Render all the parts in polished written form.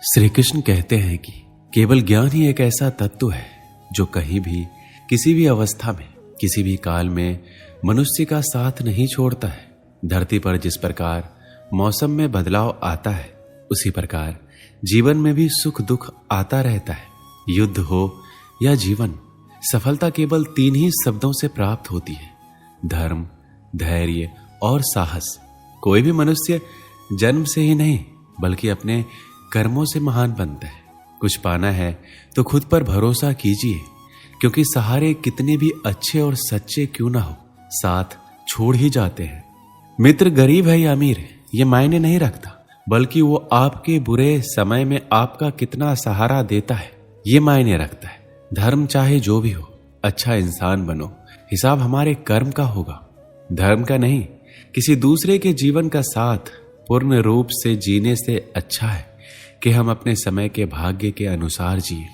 श्री कृष्ण कहते हैं कि केवल ज्ञान ही एक ऐसा तत्व है जो कहीं भी, किसी भी अवस्था में, किसी भी काल में मनुष्य का साथ नहीं छोड़ता है। धरती पर जिस प्रकार मौसम में बदलाव आता है, उसी प्रकार जीवन में भी सुख दुख आता रहता है। युद्ध हो या जीवन, सफलता केवल 3 ही शब्दों से प्राप्त होती है: धर्म, धैर्य और साहस। कोई भी मनुष्य जन्म से ही नहीं बल्कि अपने कर्मों से महान बनता है। कुछ पाना है तो खुद पर भरोसा कीजिए, क्योंकि सहारे कितने भी अच्छे और सच्चे क्यों ना हो, साथ छोड़ ही जाते हैं। मित्र गरीब है या अमीर है, ये मायने नहीं रखता, बल्कि वो आपके बुरे समय में आपका कितना सहारा देता है, ये मायने रखता है। धर्म चाहे जो भी हो, अच्छा इंसान बनो, हिसाब हमारे कर्म का होगा, धर्म का नहीं। किसी दूसरे के जीवन का साथ पूर्ण रूप से जीने से अच्छा है कि हम अपने समय के भाग्य के अनुसार जिए।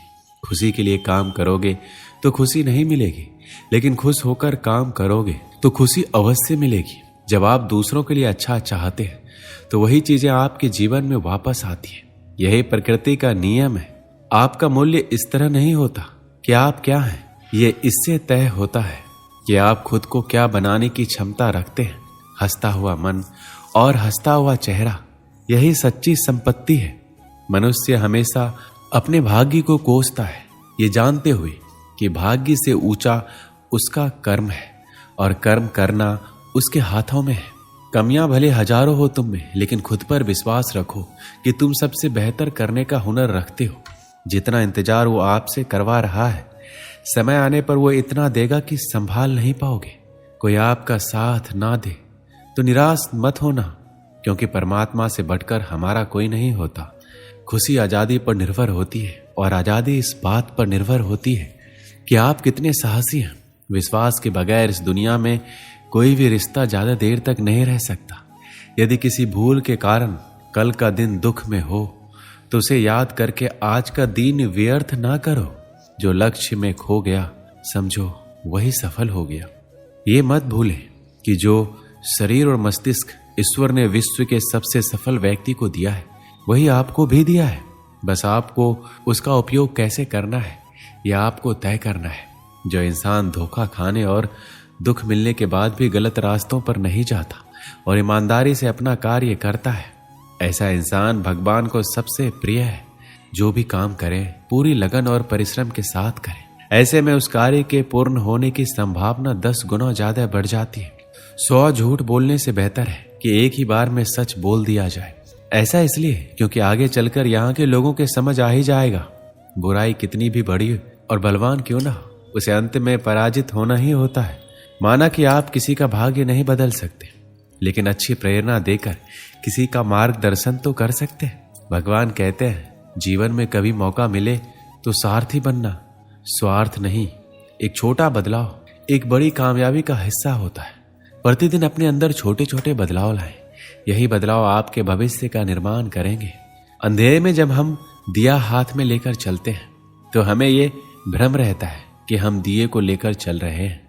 खुशी के लिए काम करोगे तो खुशी नहीं मिलेगी, लेकिन खुश होकर काम करोगे तो खुशी अवश्य मिलेगी। जब आप दूसरों के लिए अच्छा चाहते हैं तो वही चीजें आपके जीवन में वापस आती है। यही प्रकृति का नियम है। आपका मूल्य इस तरह नहीं होता कि आप क्या हैं, ये इससे तय होता है कि आप खुद को क्या बनाने की क्षमता रखते हैं। हंसता हुआ मन और हंसता हुआ चेहरा, यही सच्ची संपत्ति है। मनुष्य हमेशा अपने भाग्य को कोसता है, ये जानते हुए कि भाग्य से ऊंचा उसका कर्म है और कर्म करना उसके हाथों में है। कमियां भले हजारों हो तुम में, लेकिन खुद पर विश्वास रखो कि तुम सबसे बेहतर करने का हुनर रखते हो। जितना इंतजार वो आपसे करवा रहा है, समय आने पर वो इतना देगा कि संभाल नहीं पाओगे। कोई आपका साथ ना दे तो निराश मत होना, क्योंकि परमात्मा से बढ़कर हमारा कोई नहीं होता। खुशी आजादी पर निर्भर होती है, और आजादी इस बात पर निर्भर होती है कि आप कितने साहसी हैं। विश्वास के बगैर इस दुनिया में कोई भी रिश्ता ज्यादा देर तक नहीं रह सकता। यदि किसी भूल के कारण कल का दिन दुख में हो तो उसे याद करके आज का दिन व्यर्थ ना करो। जो लक्ष्य में खो गया, समझो वही सफल हो गया। ये मत भूलें कि जो शरीर और मस्तिष्क ईश्वर ने विश्व के सबसे सफल व्यक्ति को दिया है, वही आपको भी दिया है। बस आपको उसका उपयोग कैसे करना है, यह आपको तय करना है। जो इंसान धोखा खाने और दुख मिलने के बाद भी गलत रास्तों पर नहीं जाता और ईमानदारी से अपना कार्य करता है, ऐसा इंसान भगवान को सबसे प्रिय है। जो भी काम करे पूरी लगन और परिश्रम के साथ करे, ऐसे में उस कार्य के पूर्ण होने की संभावना 10 गुना ज्यादा बढ़ जाती है। 100 झूठ बोलने से बेहतर है कि एक ही बार में सच बोल दिया जाए। ऐसा इसलिए क्योंकि आगे चलकर यहाँ के लोगों के समझ आ ही जाएगा, बुराई कितनी भी बड़ी और बलवान क्यों ना हो, उसे अंत में पराजित होना ही होता है। माना कि आप किसी का भाग्य नहीं बदल सकते, लेकिन अच्छी प्रेरणा देकर किसी का मार्गदर्शन तो कर सकते हैं। भगवान कहते हैं, जीवन में कभी मौका मिले तो सारथी बनना, स्वार्थ नहीं। एक छोटा बदलाव एक बड़ी कामयाबी का हिस्सा होता है। प्रतिदिन अपने अंदर छोटे छोटे बदलाव लाएं, यही बदलाव आपके भविष्य का निर्माण करेंगे। अंधेरे में जब हम दिया हाथ में लेकर चलते हैं तो हमें ये भ्रम रहता है कि हम दिए को लेकर चल रहे हैं,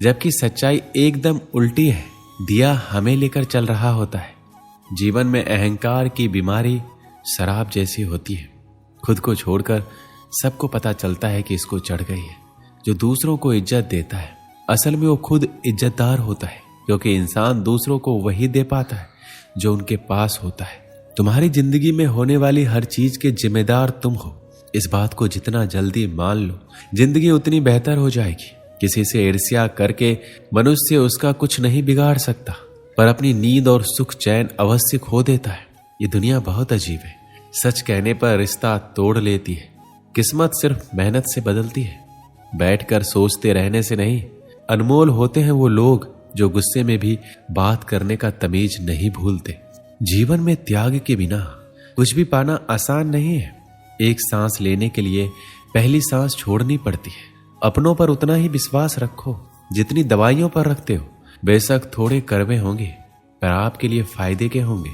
जबकि सच्चाई एकदम उल्टी है। दिया हमें लेकर चल रहा होता है। जीवन में अहंकार की बीमारी शराब जैसी होती है। खुद को छोड़कर सबको पता चलता है कि इसको चढ़ गई है। जो दूसरों को इज्जत देता है, असल में वो खुद इज्जतदार होता है, क्योंकि इंसान दूसरों को वही दे पाता है जो उनके पास होता है। तुम्हारी जिंदगी में होने वाली हर चीज के जिम्मेदार तुम हो। इस बात को जितना जल्दी मान लो, जिंदगी उतनी बेहतर हो जाएगी। किसी से ईर्ष्या करके मनुष्य उसका कुछ नहीं बिगाड़ सकता, पर अपनी नींद और सुख चैन अवश्य खो देता है। ये दुनिया बहुत अजीब है। सच कहने पर रिश्ता तोड़ लेती है, किस्मत सिर्फ मेहनत से बदलती है। बैठकर सोचते रहने से नहीं। अनमोल होते हैं वो लोग जो गुस्से में भी बात करने का तमीज नहीं भूलते। जीवन में त्याग के बिना कुछ भी पाना आसान नहीं है। एक सांस लेने के लिए पहली सांस छोड़नी पड़ती है। अपनों पर उतना ही विश्वास रखो जितनी दवाइयों पर रखते हो। बेशक थोड़े कर्मे होंगे, पर आपके लिए फायदे के होंगे।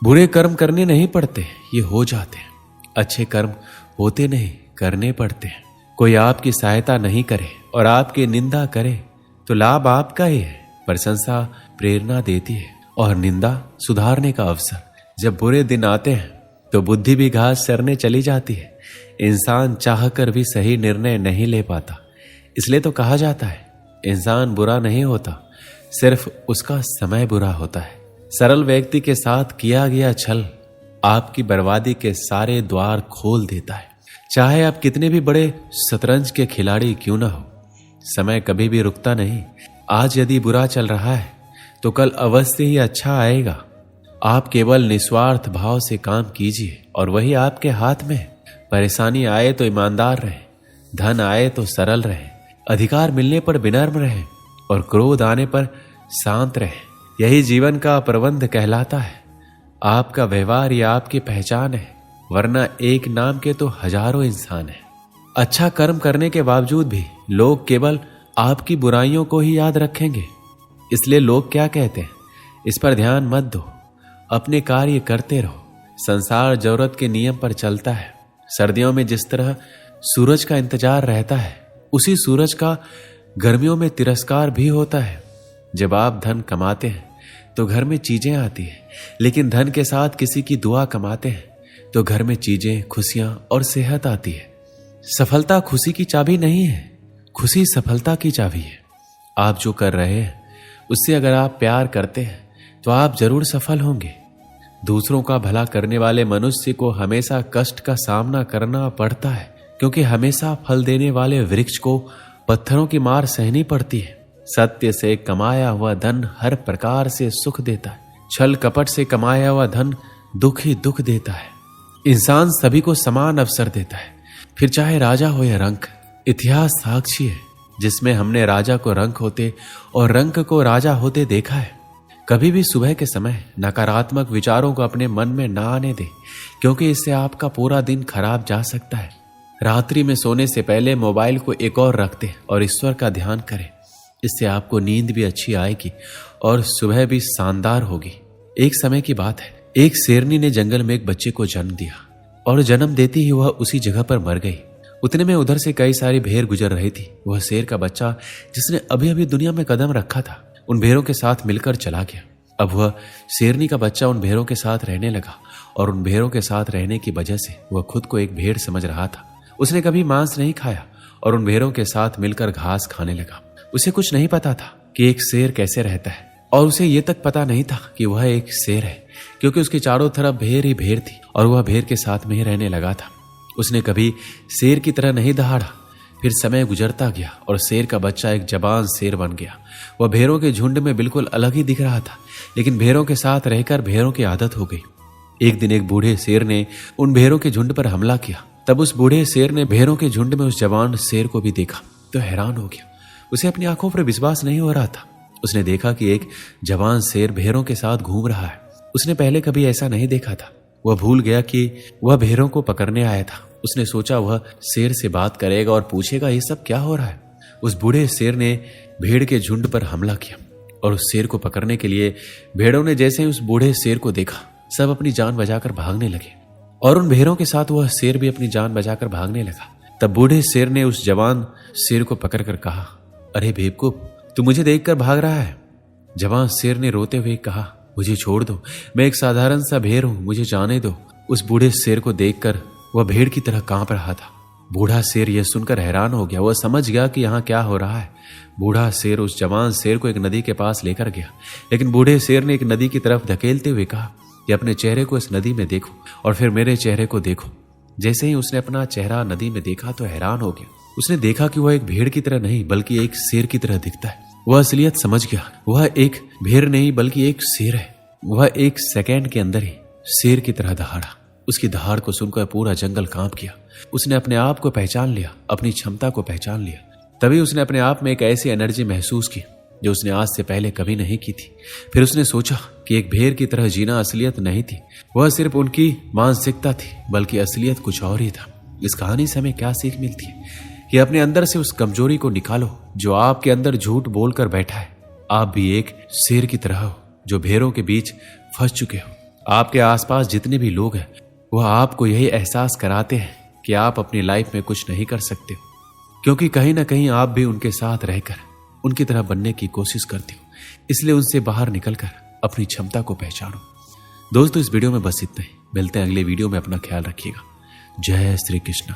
बुरे कर्म करने नहीं पड़ते, ये हो जाते हैं। अच्छे कर्म होते नहीं, करने पड़ते हैं। कोई आपकी सहायता नहीं करे और आपकी निंदा करे तो लाभ आपका ही है। प्रशंसा प्रेरणा देती है और निंदा सुधारने का अवसर। जब बुरे दिन आते हैं तो बुद्धि भी घास चरने चली जाती है। इंसान चाहकर भी सही निर्णय नहीं ले पाता। इसलिए तो कहा जाता है इंसान बुरा नहीं होता, सिर्फ उसका समय बुरा होता है। सरल व्यक्ति के साथ किया गया छल आपकी बर्बादी के सारे द्वार खोल देता है। चाहे आप कितने भी बड़े शतरंज के खिलाड़ी क्यों ना हो, समय कभी भी रुकता नहीं। आज यदि बुरा चल रहा है तो कल अवश्य ही अच्छा आएगा। आप केवल निस्वार्थ भाव से काम कीजिए और वही आपके हाथ में है। परेशानी आए तो ईमानदार रहे, धन आए तो सरल रहे, अधिकार मिलने पर विनम्र रहे और क्रोध आने पर शांत रहे। यही जीवन का प्रबंध कहलाता है। आपका व्यवहार या आपकी पहचान है, वरना एक नाम के तो हजारों इंसान हैं। अच्छा कर्म करने के बावजूद भी लोग केवल आपकी बुराइयों को ही याद रखेंगे। इसलिए लोग क्या कहते हैं इस पर ध्यान मत दो, अपने कार्य करते रहो। संसार जरूरत के नियम पर चलता है। सर्दियों में जिस तरह सूरज का इंतजार रहता है, उसी सूरज का गर्मियों में तिरस्कार भी होता है। जब आप धन कमाते हैं तो घर में चीजें आती हैं, लेकिन धन के साथ किसी की दुआ कमाते हैं तो घर में चीजें, खुशियां और सेहत आती है। सफलता खुशी की चाबी नहीं है, खुशी सफलता की चाबी है। आप जो कर रहे हैं उससे अगर आप प्यार करते हैं तो आप जरूर सफल होंगे। दूसरों का भला करने वाले मनुष्य को हमेशा कष्ट का सामना करना पड़ता है, क्योंकि हमेशा फल देने वाले वृक्ष को पत्थरों की मार सहनी पड़ती है। सत्य से कमाया हुआ धन हर प्रकार से सुख देता है, छल कपट से कमाया हुआ धन दुख ही दुख देता है। इंसान सभी को समान अवसर देता है, फिर चाहे राजा हो या रंक। इतिहास साक्षी है जिसमें हमने राजा को रंक होते और रंक को राजा होते देखा है। कभी भी सुबह के समय नकारात्मक विचारों को अपने मन में ना आने दे, क्योंकि इससे आपका पूरा दिन खराब जा सकता है। रात्रि में सोने से पहले मोबाइल को एक और रख दे और ईश्वर का ध्यान करें। इससे आपको नींद भी अच्छी आएगी और सुबह भी शानदार होगी। एक समय की बात है, एक शेरनी ने जंगल में एक बच्चे को जन्म दिया और जन्म देते ही वह उसी जगह पर मर गई। उतने में उधर से कई सारी भेड़ गुजर रही थी। वह शेर का बच्चा जिसने अभी अभी दुनिया में कदम रखा था, उन भेड़ों के साथ मिलकर चला गया। अब वह शेरनी का बच्चा उन भेड़ों के साथ रहने लगा और उन भेड़ों के साथ रहने की वजह से वह खुद को एक भेड़ समझ रहा था। उसने कभी मांस नहीं खाया और उन भेड़ों के साथ मिलकर घास खाने लगा। उसे कुछ नहीं पता था कि एक शेर कैसे रहता है, और उसे ये तक पता नहीं था कि वह एक शेर है, क्योंकि उसके चारों तरफ भेड़ ही भेड़ थी और वह भेड़ के साथ में ही रहने लगा था। उसने कभी शेर की तरह नहीं दहाड़ा। फिर समय गुजरता गया और शेर का बच्चा एक जवान शेर बन गया। वह भेड़ों के झुंड में बिल्कुल अलग ही दिख रहा था, लेकिन भेड़ों के साथ रहकर भेड़ों की आदत हो गई। एक दिन एक बूढ़े शेर ने उन भेड़ों के झुंड पर हमला किया। तब उस बूढ़े शेर ने भेड़ों के झुंड में उस जवान शेर को भी देखा तो हैरान हो गया। उसे अपनी आंखों पर विश्वास नहीं हो रहा था। उसने देखा कि एक जवान शेर भेड़ों के साथ घूम रहा है। उसने पहले कभी ऐसा नहीं देखा था। वह भूल गया कि वह भेड़ों को पकड़ने आया था। उसने सोचा वह शेर से बात करेगा और पूछेगा ये सब क्या हो रहा है। उस बूढ़े शेर ने भेड़ के झुंड पर हमला किया और उस शेर को पकड़ने के लिए भेड़ों ने जैसे ही उस बूढ़े शेर को देखा, सब अपनी जान बचाकर भागने लगे और उन भेड़ों के साथ वह शेर भी अपनी जान बचाकर भागने लगा। तब बूढ़े शेर ने उस जवान शेर को पकड़कर कहा, अरे बेवकूफ, तू मुझे देखकर भाग रहा है। जवान शेर ने रोते हुए कहा, मुझे छोड़ दो, मैं एक साधारण सा भेड़ हूं, मुझे जाने दो। उस बूढ़े शेर को देखकर वह भेड़ की तरह कांप रहा था। बूढ़ा शेर यह सुनकर हैरान हो गया। वह समझ गया कि यहाँ क्या हो रहा है। बूढ़ा शेर उस जवान शेर को एक नदी के पास लेकर गया, लेकिन बूढ़े शेर ने एक नदी की तरफ धकेलते हुए कहा कि अपने चेहरे को इस नदी में देखो और फिर मेरे चेहरे को देखो। जैसे ही उसने अपना चेहरा नदी में देखा तो हैरान हो गया। उसने देखा कि वह एक भेड़ की तरह नहीं बल्कि एक शेर की तरह दिखता है। वह असलियत समझ गया। वह एक भेड़ नहीं बल्कि एक शेर है। वह एक सेकेंड के अंदर ही शेर की तरह दहाड़ा। उसकी दहाड़ को सुनकर पूरा जंगल कांप गया। उसने अपने आप को पहचान लिया, अपनी क्षमता को पहचान लिया। तभी उसने अपने आप में एक ऐसी एनर्जी महसूस की जो उसने आज से पहले कभी नहीं की थी। फिर उसने सोचा कि एक भेड़ की तरह जीना असलियत नहीं थी, वह सिर्फ उनकी मानसिकता थी, बल्कि असलियत कुछ और ही था। इस कहानी से हमें क्या सीख मिलती है कि अपने अंदर से उस कमजोरी को निकालो जो आपके अंदर झूठ बोलकर बैठा है। आप भी एक शेर की तरह हो जो भेड़ों के बीच फंस चुके हो। आपके आसपास जितने भी लोग हैं वह आपको यही एहसास कराते हैं कि आप अपनी लाइफ में कुछ नहीं कर सकते हो, क्योंकि कहीं ना कहीं आप भी उनके साथ रहकर उनकी तरह बनने की कोशिश करते हो। इसलिए उनसे बाहर निकलकर अपनी क्षमता को पहचानो। दोस्तों, इस वीडियो में बस इतना ही। मिलते हैं अगले वीडियो में, अपना ख्याल रखिएगा। जय श्री कृष्ण।